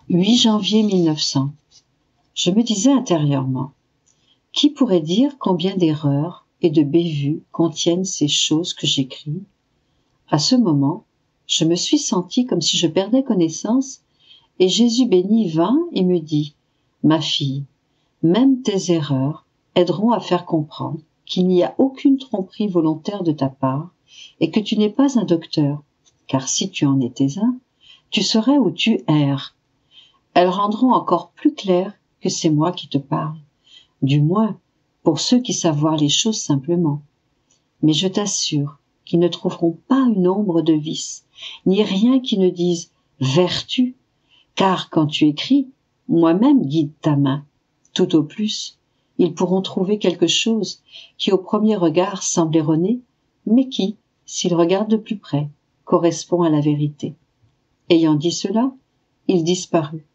8 janvier 1900. Je me disais intérieurement, qui pourrait dire combien d'erreurs et de bévues contiennent ces choses que j'écris? À ce moment, je me suis sentie comme si je perdais connaissance, et Jésus béni vint et me dit, « Ma fille, même tes erreurs aideront à faire comprendre qu'il n'y a aucune tromperie volontaire de ta part et que tu n'es pas un docteur, car si tu en étais un, tu saurais où tu erres. Elles rendront encore plus clair que c'est moi qui te parle, du moins pour ceux qui savent voir les choses simplement. Mais je t'assure qu'ils ne trouveront pas une ombre de vice, ni rien qui ne dise vertu, car quand tu écris, moi-même guide ta main. Tout au plus, ils pourront trouver quelque chose qui au premier regard semble erroné, mais qui, s'ils regardent de plus près, correspond à la vérité. Ayant dit cela, il disparut.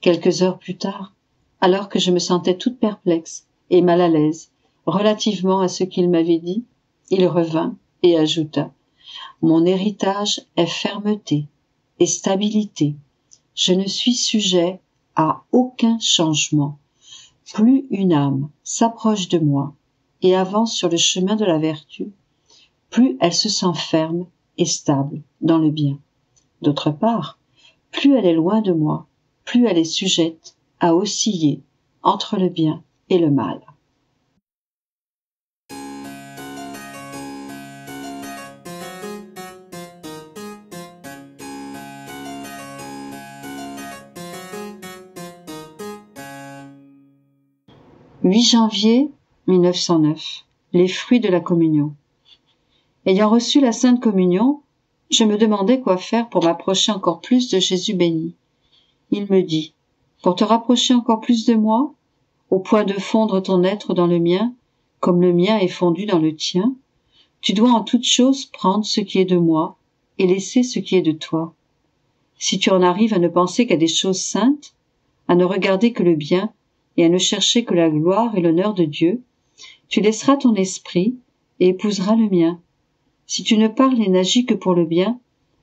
Quelques heures plus tard, alors que je me sentais toute perplexe et mal à l'aise relativement à ce qu'il m'avait dit, il revint et ajouta « Mon héritage est fermeté et stabilité. Je ne suis sujet à aucun changement. Plus une âme s'approche de moi et avance sur le chemin de la vertu, plus elle se sent ferme et stable dans le bien. D'autre part, plus elle est loin de moi, plus elle est sujette à osciller entre le bien et le mal. » « 8 janvier 1909. Les fruits de la communion. Ayant reçu la Sainte Communion, je me demandais quoi faire pour m'approcher encore plus de Jésus béni. Il me dit, pour te rapprocher encore plus de moi, au point de fondre ton être dans le mien, comme le mien est fondu dans le tien, tu dois en toute chose prendre ce qui est de moi et laisser ce qui est de toi. Si tu en arrives à ne penser qu'à des choses saintes, à ne regarder que le bien et à ne chercher que la gloire et l'honneur de Dieu, tu laisseras ton esprit et épouseras le mien. Si tu ne parles et n'agis que pour le bien,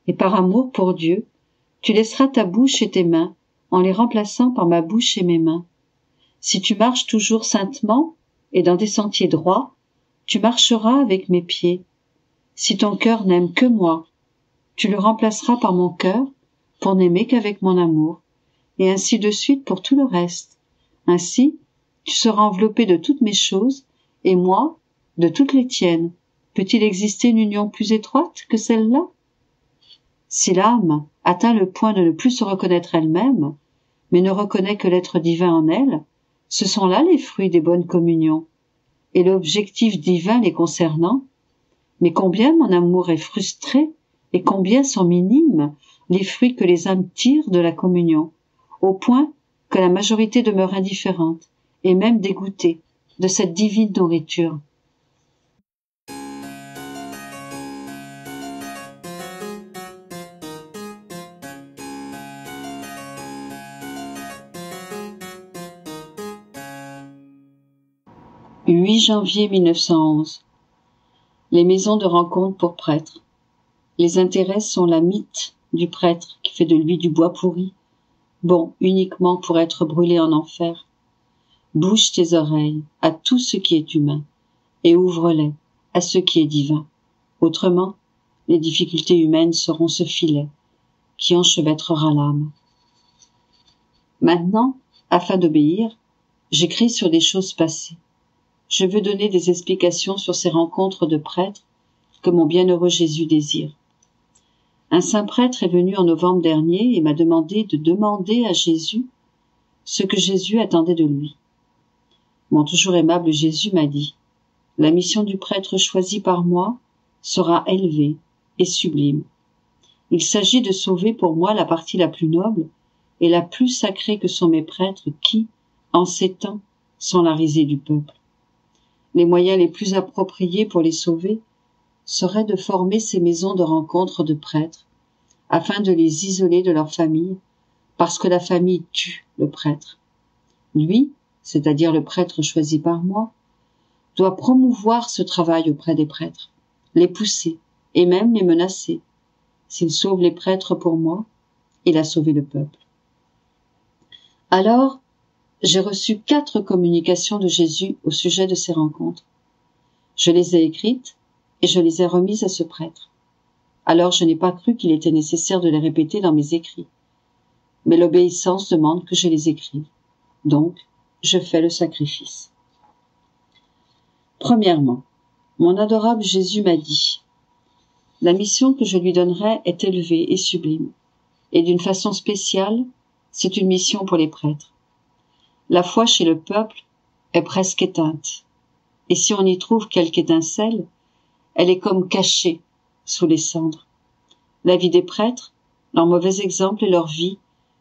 et par amour pour Dieu, tu laisseras ta bouche et tes mains, en les remplaçant par ma bouche et mes mains. Si tu marches toujours saintement et dans des sentiers droits, tu marcheras avec mes pieds. Si ton cœur n'aime que moi, tu le remplaceras par mon cœur, pour n'aimer qu'avec mon amour, et ainsi de suite pour tout le reste. Ainsi, tu seras enveloppé de toutes mes choses, et moi, de toutes les tiennes. Peut-il exister une union plus étroite que celle-là? Si l'âme atteint le point de ne plus se reconnaître elle-même, mais ne reconnaît que l'être divin en elle, ce sont là les fruits des bonnes communions, et l'objectif divin les concernant. Mais combien mon amour est frustré, et combien sont minimes les fruits que les âmes tirent de la communion, au point que la majorité demeure indifférente, et même dégoûtée de cette divine nourriture. « 8 janvier 1911. Les maisons de rencontre pour prêtres. Les intérêts sont la mythe du prêtre qui fait de lui du bois pourri, bon uniquement pour être brûlé en enfer. Bouche tes oreilles à tout ce qui est humain et ouvre-les à ce qui est divin. Autrement, les difficultés humaines seront ce filet qui enchevêtrera l'âme. Maintenant, afin d'obéir, j'écris sur des choses passées. Je veux donner des explications sur ces rencontres de prêtres que mon bienheureux Jésus désire. Un saint prêtre est venu en novembre dernier et m'a demandé de demander à Jésus ce que Jésus attendait de lui. Mon toujours aimable Jésus m'a dit « La mission du prêtre choisi par moi sera élevée et sublime. Il s'agit de sauver pour moi la partie la plus noble et la plus sacrée que sont mes prêtres qui, en ces temps, sont la risée du peuple. Les moyens les plus appropriés pour les sauver seraient de former ces maisons de rencontre de prêtres, afin de les isoler de leur famille, parce que la famille tue le prêtre. Lui, c'est-à-dire le prêtre choisi par moi, doit promouvoir ce travail auprès des prêtres, les pousser et même les menacer. S'il sauve les prêtres pour moi, il a sauvé le peuple. Alors, j'ai reçu 4 communications de Jésus au sujet de ces rencontres. Je les ai écrites et je les ai remises à ce prêtre. Alors je n'ai pas cru qu'il était nécessaire de les répéter dans mes écrits. Mais l'obéissance demande que je les écrive. Donc, je fais le sacrifice. Premièrement, mon adorable Jésus m'a dit « La mission que je lui donnerai est élevée et sublime, et d'une façon spéciale, c'est une mission pour les prêtres. La foi chez le peuple est presque éteinte, et si on y trouve quelque étincelle, elle est comme cachée sous les cendres. La vie des prêtres, leur mauvais exemple et leur vie,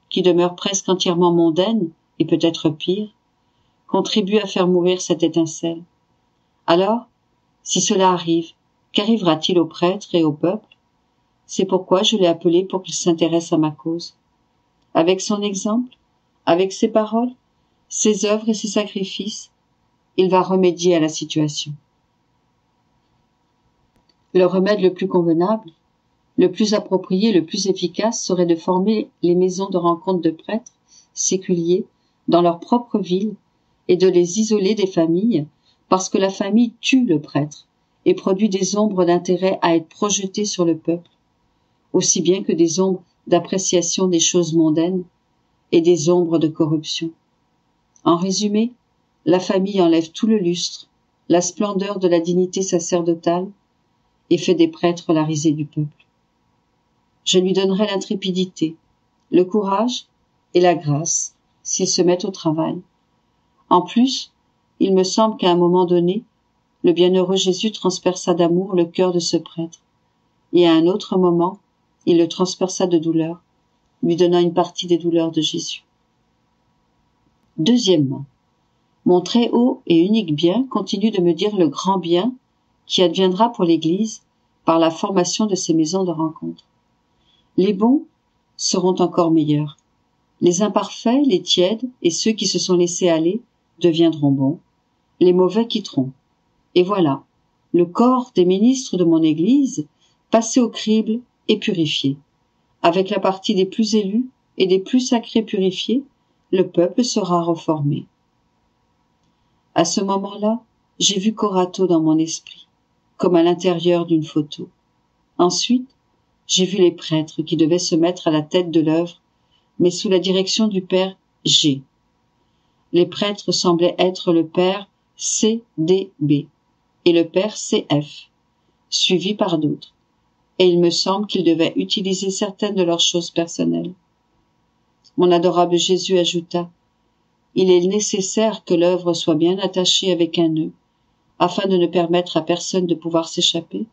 qui demeure presque entièrement mondaine, et peut-être pire, contribuent à faire mourir cette étincelle. Alors, si cela arrive, qu'arrivera-t-il aux prêtres et au peuple? C'est pourquoi je l'ai appelé pour qu'il s'intéresse à ma cause. Avec son exemple, avec ses paroles, ses œuvres et ses sacrifices, il va remédier à la situation. Le remède le plus convenable, le plus approprié, le plus efficace serait de former les maisons de rencontre de prêtres séculiers dans leur propre ville et de les isoler des familles, parce que la famille tue le prêtre et produit des ombres d'intérêt à être projetées sur le peuple, aussi bien que des ombres d'appréciation des choses mondaines et des ombres de corruption. En résumé, la famille enlève tout le lustre, la splendeur de la dignité sacerdotale et fait des prêtres la risée du peuple. Je lui donnerai l'intrépidité, le courage et la grâce s'il se met au travail. En plus, il me semble qu'à un moment donné, le bienheureux Jésus transperça d'amour le cœur de ce prêtre, et à un autre moment, il le transperça de douleur, lui donnant une partie des douleurs de Jésus. Deuxièmement, mon très haut et unique bien continue de me dire le grand bien qui adviendra pour l'Église par la formation de ces maisons de rencontre. Les bons seront encore meilleurs. Les imparfaits, les tièdes et ceux qui se sont laissés aller deviendront bons. Les mauvais quitteront. Et voilà, le corps des ministres de mon Église passé au crible et purifié. Avec la partie des plus élus et des plus sacrés purifiés, le peuple sera reformé. À ce moment-là, j'ai vu Corato dans mon esprit, comme à l'intérieur d'une photo. Ensuite, j'ai vu les prêtres qui devaient se mettre à la tête de l'œuvre, mais sous la direction du père G. Les prêtres semblaient être le père CDB et le père CF, suivis par d'autres, et il me semble qu'ils devaient utiliser certaines de leurs choses personnelles. Mon adorable Jésus ajouta « Il est nécessaire que l'œuvre soit bien attachée avec un nœud, afin de ne permettre à personne de pouvoir s'échapper,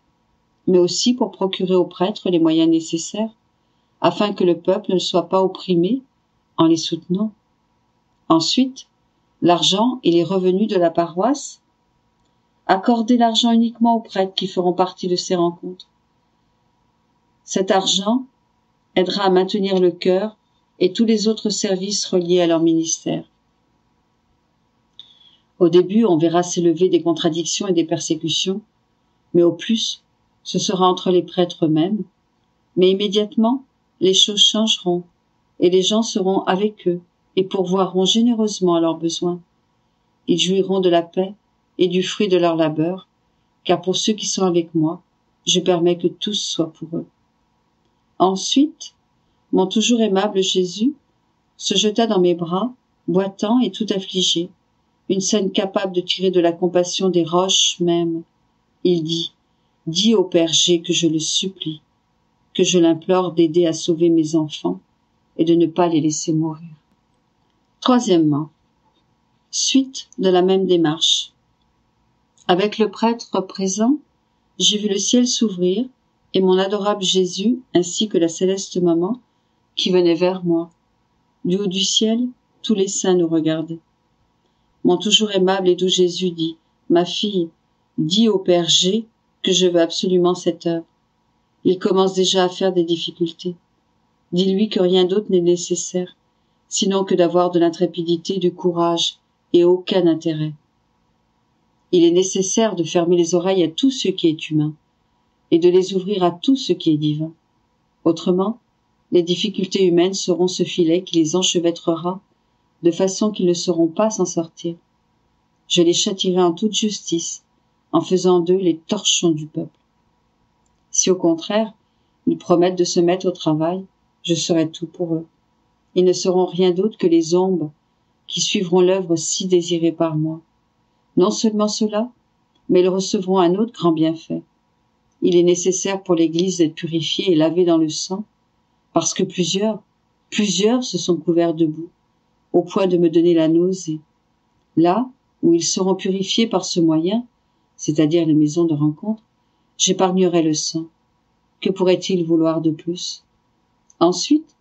mais aussi pour procurer aux prêtres les moyens nécessaires, afin que le peuple ne soit pas opprimé en les soutenant. Ensuite, l'argent et les revenus de la paroisse, accorder l'argent uniquement aux prêtres qui feront partie de ces rencontres. Cet argent aidera à maintenir le chœur et tous les autres services reliés à leur ministère. Au début, on verra s'élever des contradictions et des persécutions, mais au plus, ce sera entre les prêtres eux-mêmes. Mais immédiatement, les choses changeront, et les gens seront avec eux et pourvoiront généreusement à leurs besoins. Ils jouiront de la paix et du fruit de leur labeur, car pour ceux qui sont avec moi, je permets que tous soient pour eux. Ensuite, mon toujours aimable Jésus se jeta dans mes bras, boitant et tout affligé, une scène capable de tirer de la compassion des roches même. Il dit « Dis au Père G que je le supplie, que je l'implore d'aider à sauver mes enfants et de ne pas les laisser mourir. » Troisièmement, suite de la même démarche. Avec le prêtre présent, j'ai vu le ciel s'ouvrir et mon adorable Jésus ainsi que la céleste maman qui venait vers moi. Du haut du ciel, tous les saints nous regardaient. Mon toujours aimable et doux Jésus dit « Ma fille, dis au Père G que je veux absolument cette œuvre. Il commence déjà à faire des difficultés. Dis-lui que rien d'autre n'est nécessaire, sinon que d'avoir de l'intrépidité, du courage et aucun intérêt. Il est nécessaire de fermer les oreilles à tout ce qui est humain et de les ouvrir à tout ce qui est divin. Autrement, les difficultés humaines seront ce filet qui les enchevêtrera de façon qu'ils ne sauront pas s'en sortir. Je les châtierai en toute justice, en faisant d'eux les torchons du peuple. Si au contraire, ils promettent de se mettre au travail, je serai tout pour eux. Ils ne seront rien d'autre que les ombres qui suivront l'œuvre si désirée par moi. Non seulement cela, mais ils recevront un autre grand bienfait. Il est nécessaire pour l'Église d'être purifiée et lavée dans le sang, parce que plusieurs se sont couverts de boue, au point de me donner la nausée. Là où ils seront purifiés par ce moyen, c'est-à-dire les maisons de rencontre, j'épargnerai le sang. Que pourrait-il vouloir de plus? Ensuite,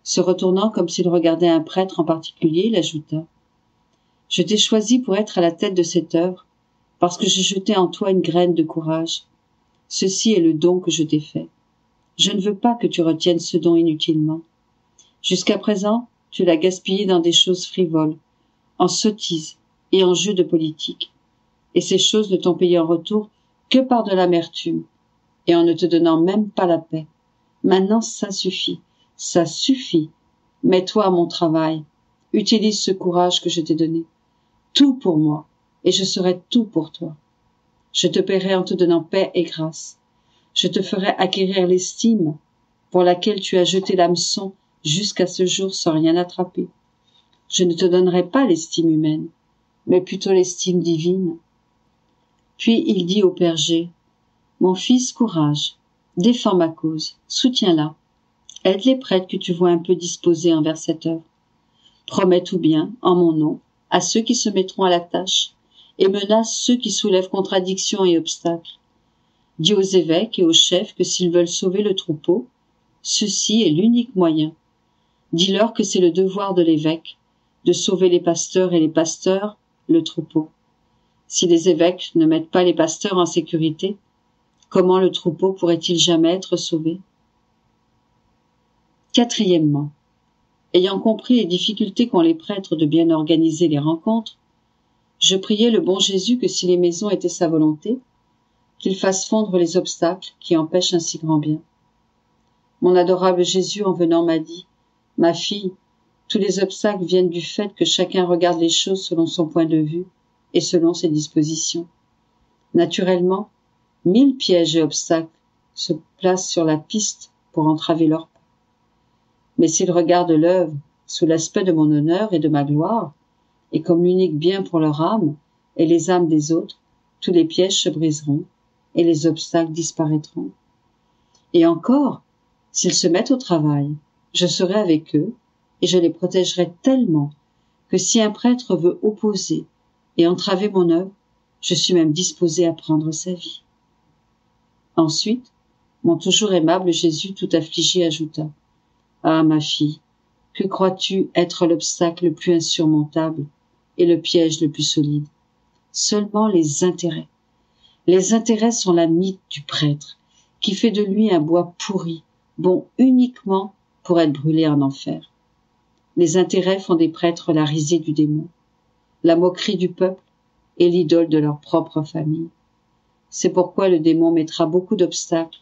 se retournant comme s'il regardait un prêtre en particulier, il ajouta: Je t'ai choisi pour être à la tête de cette œuvre, parce que j'ai jeté en toi une graine de courage. Ceci est le don que je t'ai fait. Je ne veux pas que tu retiennes ce don inutilement. Jusqu'à présent, tu l'as gaspillé dans des choses frivoles, en sottises et en jeux de politique. Et ces choses ne t'ont payé en retour que par de l'amertume, et en ne te donnant même pas la paix. Maintenant, ça suffit. Ça suffit. Mets-toi à mon travail. Utilise ce courage que je t'ai donné. Tout pour moi, et je serai tout pour toi. Je te paierai en te donnant paix et grâce. Je te ferai acquérir l'estime pour laquelle tu as jeté l'hameçon jusqu'à ce jour sans rien attraper. Je ne te donnerai pas l'estime humaine, mais plutôt l'estime divine. Puis il dit au Père G: Mon fils, courage, défends ma cause, soutiens-la. Aide les prêtres que tu vois un peu disposés envers cette œuvre. Promets tout bien, en mon nom, à ceux qui se mettront à la tâche, et menace ceux qui soulèvent contradictions et obstacles. Dis aux évêques et aux chefs que s'ils veulent sauver le troupeau, ceci est l'unique moyen. Dis-leur que c'est le devoir de l'évêque de sauver les pasteurs et les pasteurs, le troupeau. Si les évêques ne mettent pas les pasteurs en sécurité, comment le troupeau pourrait-il jamais être sauvé? Quatrièmement, ayant compris les difficultés qu'ont les prêtres de bien organiser les rencontres, je priais le bon Jésus que si les maisons étaient sa volonté, qu'il fasse fondre les obstacles qui empêchent un si grand bien. Mon adorable Jésus en venant m'a dit: Ma fille, tous les obstacles viennent du fait que chacun regarde les choses selon son point de vue et selon ses dispositions. Naturellement, 1000 pièges et obstacles se placent sur la piste pour entraver leur pas. Mais s'ils regardent l'œuvre sous l'aspect de mon honneur et de ma gloire, et comme l'unique bien pour leur âme et les âmes des autres, tous les pièges se briseront et les obstacles disparaîtront. Et encore, s'ils se mettent au travail, je serai avec eux et je les protégerai tellement que si un prêtre veut opposer et entraver mon œuvre, je suis même disposé à prendre sa vie. Ensuite, mon toujours aimable Jésus tout affligé ajouta: Ah, ma fille, que crois-tu être l'obstacle le plus insurmontable et le piège le plus solide? Seulement les intérêts. Les intérêts sont la mythe du prêtre, qui fait de lui un bois pourri, bon uniquement pour être brûlé en enfer. Les intérêts font des prêtres la risée du démon, la moquerie du peuple et l'idole de leur propre famille. C'est pourquoi le démon mettra beaucoup d'obstacles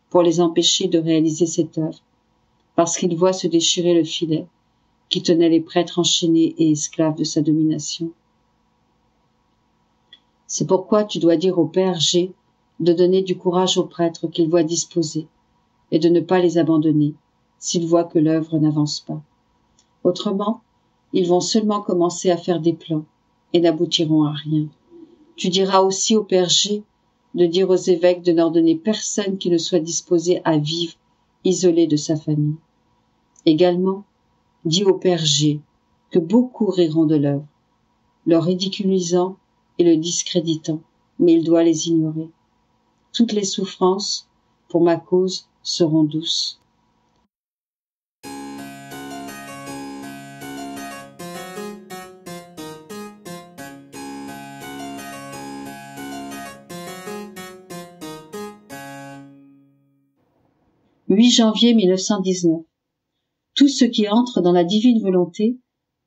pour les empêcher de réaliser cette œuvre, parce qu'il voit se déchirer le filet qui tenait les prêtres enchaînés et esclaves de sa domination. C'est pourquoi tu dois dire au Père G de donner du courage aux prêtres qu'il voit disposés et de ne pas les abandonner s'il voit que l'œuvre n'avance pas. Autrement, ils vont seulement commencer à faire des plans et n'aboutiront à rien. Tu diras aussi au Père G de dire aux évêques de n'ordonner personne qui ne soit disposé à vivre isolé de sa famille. Également, dis au Père G que beaucoup riront de l'œuvre, le ridiculisant et le discréditant, mais il doit les ignorer. Toutes les souffrances, pour ma cause, seront douces. « 8 janvier 1919. Tout ce qui entre dans la divine volonté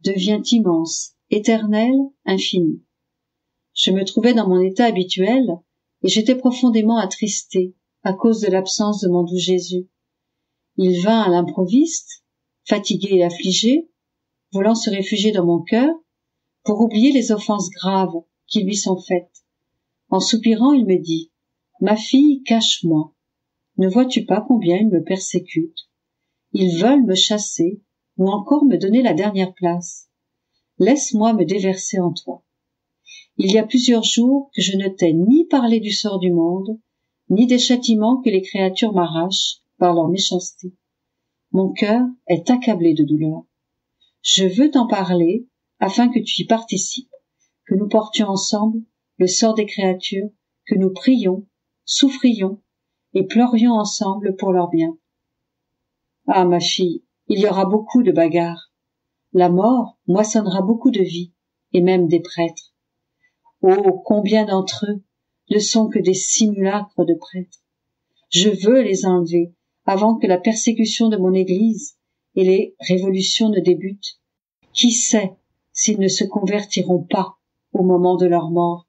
devient immense, éternel, infini. Je me trouvais dans mon état habituel et j'étais profondément attristé à cause de l'absence de mon doux Jésus. Il vint à l'improviste, fatigué et affligé, voulant se réfugier dans mon cœur pour oublier les offenses graves qui lui sont faites. En soupirant, il me dit « Ma fille, cache-moi. Ne vois-tu pas combien ils me persécutent? Ils veulent me chasser ou encore me donner la dernière place. Laisse-moi me déverser en toi. Il y a plusieurs jours que je ne t'ai ni parlé du sort du monde, ni des châtiments que les créatures m'arrachent par leur méchanceté. Mon cœur est accablé de douleur. Je veux t'en parler afin que tu y participes, que nous portions ensemble le sort des créatures, que nous prions, souffrions et pleurions ensemble pour leur bien. Ah, ma fille, il y aura beaucoup de bagarres. La mort moissonnera beaucoup de vies, et même des prêtres. Oh, combien d'entre eux ne sont que des simulacres de prêtres. Je veux les enlever avant que la persécution de mon Église et les révolutions ne débutent. Qui sait s'ils ne se convertiront pas au moment de leur mort?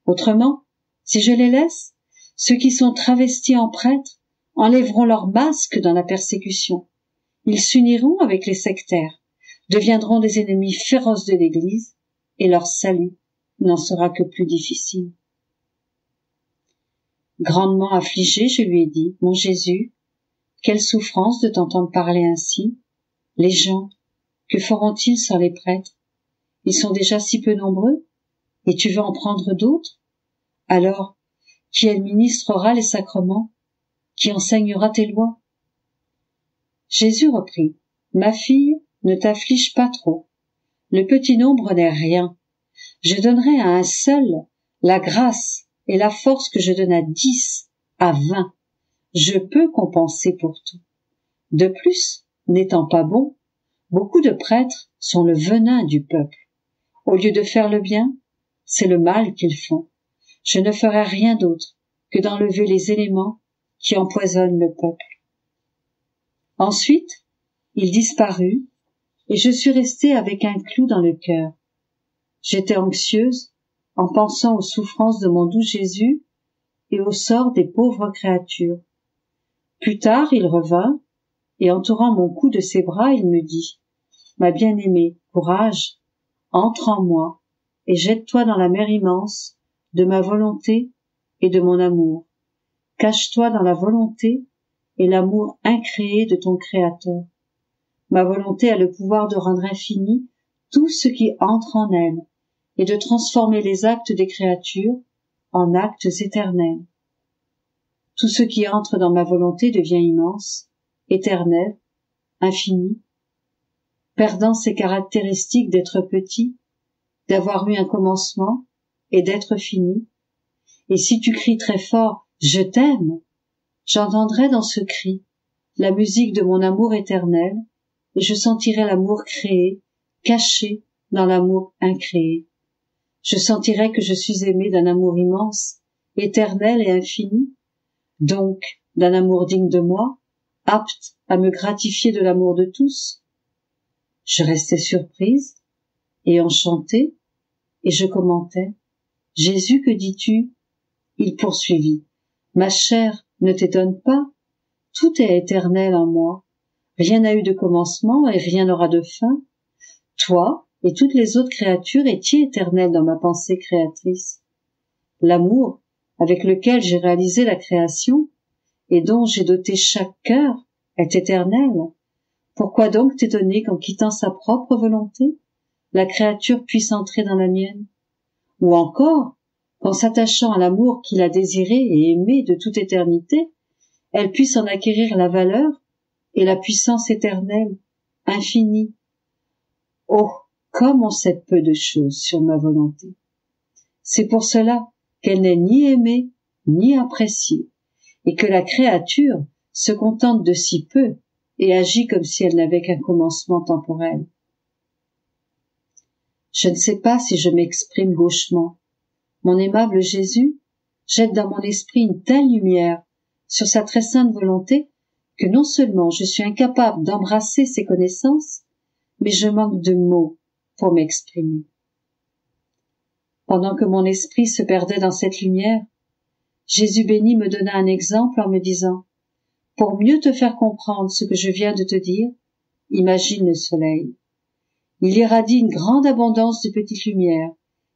Autrement, si je les laisse, ceux qui sont travestis en prêtres enlèveront leur masque dans la persécution. Ils s'uniront avec les sectaires, deviendront des ennemis féroces de l'Église, et leur salut n'en sera que plus difficile. Grandement affligé, je lui ai dit, « Mon Jésus, quelle souffrance de t'entendre parler ainsi. Les gens, que feront-ils sans les prêtres? Ils sont déjà si peu nombreux, et tu veux en prendre d'autres? Alors, qui administrera les sacrements? Qui enseignera tes lois? » Jésus reprit, « Ma fille, ne t'afflige pas trop. Le petit nombre n'est rien. Je donnerai à un seul la grâce et la force que je donne à 10, à 20. Je peux compenser pour tout. De plus, n'étant pas bon, beaucoup de prêtres sont le venin du peuple. Au lieu de faire le bien, c'est le mal qu'ils font. Je ne ferai rien d'autre que d'enlever les éléments qui empoisonnent le peuple. » Ensuite, il disparut, et je suis restée avec un clou dans le cœur. J'étais anxieuse en pensant aux souffrances de mon doux Jésus et au sort des pauvres créatures. Plus tard, il revint, et entourant mon cou de ses bras, il me dit, « Ma bien-aimée, courage, entre en moi, et jette-toi dans la mer immense de ma volonté et de mon amour. Cache-toi dans la volonté et l'amour incréé de ton Créateur. Ma volonté a le pouvoir de rendre infini tout ce qui entre en elle et de transformer les actes des créatures en actes éternels. Tout ce qui entre dans ma volonté devient immense, éternel, infini, perdant ses caractéristiques d'être petit, d'avoir eu un commencement et d'être fini. Et si tu cries très fort « Je t'aime », j'entendrai dans ce cri la musique de mon amour éternel, et je sentirai l'amour créé, caché dans l'amour incréé. Je sentirai que je suis aimée d'un amour immense, éternel et infini, donc d'un amour digne de moi, apte à me gratifier de l'amour de tous. Je restais surprise et enchantée, et je commentais. « Jésus, que dis-tu » Il poursuivit. « Ma chère, ne t'étonne pas, tout est éternel en moi. Rien n'a eu de commencement et rien n'aura de fin. Toi et toutes les autres créatures étiez éternelles dans ma pensée créatrice. L'amour avec lequel j'ai réalisé la création et dont j'ai doté chaque cœur est éternel. Pourquoi donc t'étonner qu'en quittant sa propre volonté, la créature puisse entrer dans la mienne? Ou encore, qu'en s'attachant à l'amour qu'il a désiré et aimé de toute éternité, elle puisse en acquérir la valeur et la puissance éternelle, infinie. Oh, comme on sait peu de choses sur ma volonté. C'est pour cela qu'elle n'est ni aimée, ni appréciée, et que la créature se contente de si peu et agit comme si elle n'avait qu'un commencement temporel. Je ne sais pas si je m'exprime gauchement. Mon aimable Jésus jette dans mon esprit une telle lumière sur sa très sainte volonté que non seulement je suis incapable d'embrasser ses connaissances, mais je manque de mots pour m'exprimer. Pendant que mon esprit se perdait dans cette lumière, Jésus béni me donna un exemple en me disant « Pour mieux te faire comprendre ce que je viens de te dire, imagine le soleil. Il irradie une grande abondance de petites lumières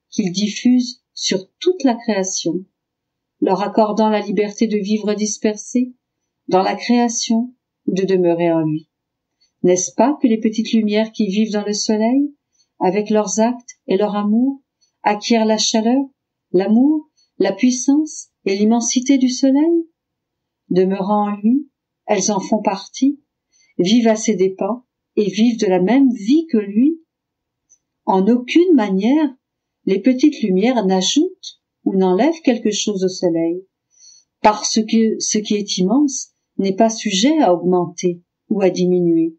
qu'il diffuse sur toute la création, leur accordant la liberté de vivre dispersés dans la création ou de demeurer en lui. N'est-ce pas que les petites lumières qui vivent dans le soleil, avec leurs actes et leur amour, acquièrent la chaleur, l'amour, la puissance et l'immensité du soleil? Demeurant en lui, elles en font partie, vivent à ses dépens et vivent de la même vie que lui. En aucune manière, les petites lumières n'ajoutent ou n'enlèvent quelque chose au soleil, parce que ce qui est immense n'est pas sujet à augmenter ou à diminuer.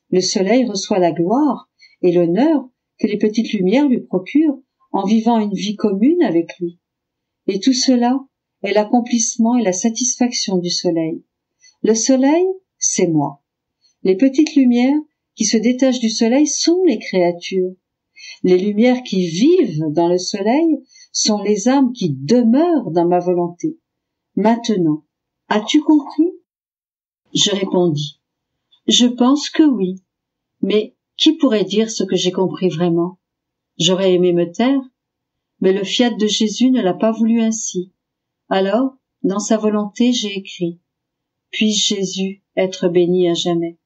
Le soleil reçoit la gloire et l'honneur que les petites lumières lui procurent en vivant une vie commune avec lui. Et tout cela est l'accomplissement et la satisfaction du soleil. Le soleil, c'est moi. Les petites lumières qui se détachent du soleil sont les créatures. Les lumières qui vivent dans le soleil sont les âmes qui demeurent dans ma volonté. Maintenant, as-tu compris? Je répondis. Je pense que oui. Mais qui pourrait dire ce que j'ai compris vraiment? J'aurais aimé me taire, mais le fiat de Jésus ne l'a pas voulu ainsi. Alors, dans sa volonté, j'ai écrit. Puisse Jésus être béni à jamais.